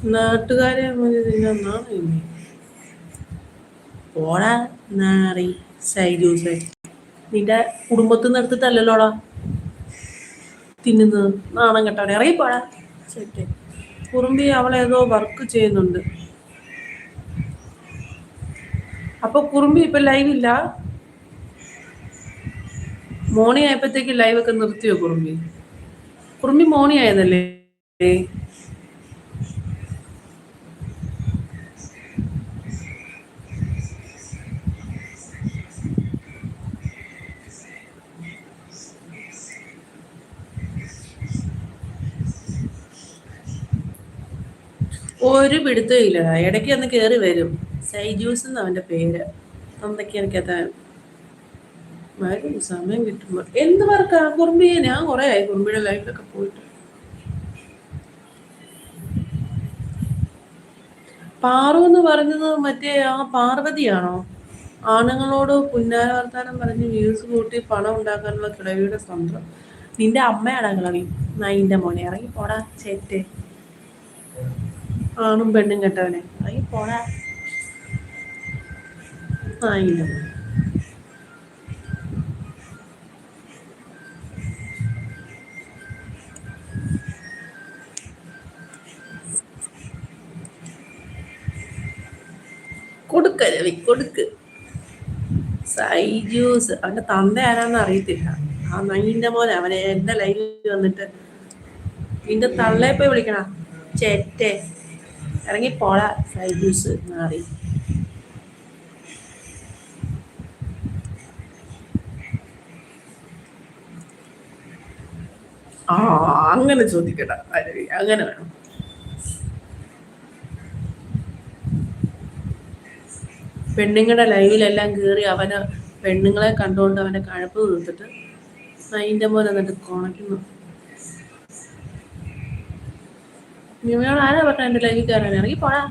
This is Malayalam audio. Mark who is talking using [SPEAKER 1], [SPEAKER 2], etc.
[SPEAKER 1] നാട്ടുകാരെ നാണ പോടാ നാറി സൈജൂസെ. നിന്റെ കുടുംബത്തിൽ നിന്ന് എടുത്തിട്ടല്ലല്ലോടാ തിന്നുന്നത്. നാണം കെട്ടവനെ ഇറങ്ങിപ്പോടാ. ശരി കുറുമ്പി അവളേതോ വർക്ക് ചെയ്യുന്നുണ്ട്. അപ്പൊ കുറുമ്പി ഇപ്പൊ ലൈവില്ല. മോണി ആയപ്പോഴത്തേക്ക് ലൈവ് ഒക്കെ നിർത്തിയോ കുറുമ്പി? കുറുമ്പി മോണി ആയതല്ലേ? ഒരു പിടുത്തവും ഇല്ല. ഇടയ്ക്ക് ഒന്ന് കയറി വരും. സൈജൂസ് എന്ന് അവന്റെ പേര്. എന്തൊക്കെ എനിക്കത് വരും സമയം കിട്ടുമ്പോ. എന്ത് വർക്കാ കുറുമ്പി? ഞാൻ കുറെ ആയി കുറുമ്പിയുടെ ലൈഫിലൊക്കെ പോയിട്ട്. പാറു എന്ന് പറഞ്ഞത് മറ്റേ ആ പാർവതിയാണോ? ആണുങ്ങളോട് പുന്നാര വർത്താനം പറഞ്ഞ് വ്യൂസ് കൂട്ടി പണം ഉണ്ടാക്കാനുള്ള കിളവിയുടെ സ്വന്തം. നിന്റെ അമ്മയാടാ കിളവി. നൈന്റെ മോനെ ഇറങ്ങി പോടാ ചേറ്റെ. ആണും പെണ്ണും കെട്ടവനെ ഇറങ്ങി പോടാ നൈന്റെ മോനെ. കൊടുക്ക രവി കൊടുക്ക്. സൈജൂസ് അവന്റെ തന്ത ആരാന്ന് അറിയത്തില്ല. ആ നൈന്റെ മോനെ അവനെ എന്റെ ലൈഫിൽ വന്നിട്ട് നിന്റെ തള്ളയെ പോയി വിളിക്കണ ചേറ്റെ. ഇറങ്ങി പോടാ സൈജൂസ് മാറി. ആ അങ്ങനെ ചോദിക്കട്ട രവി, അങ്ങനെ വേണം. പെണ്ണുങ്ങളുടെ ലൈവിലെല്ലാം കയറി അവന് പെണ്ണുങ്ങളെ കണ്ടുകൊണ്ട് അവന്റെ കഴപ്പ് തീർത്തിട്ട് നൈന്റെ മോനെ എന്നിട്ട് കൊണക്കുന്നു. നിങ്ങളോട് ആരാ പറഞ്ഞ എന്റെ ലൈവിൽ കയറാൻ? ഇറങ്ങി പോടാ.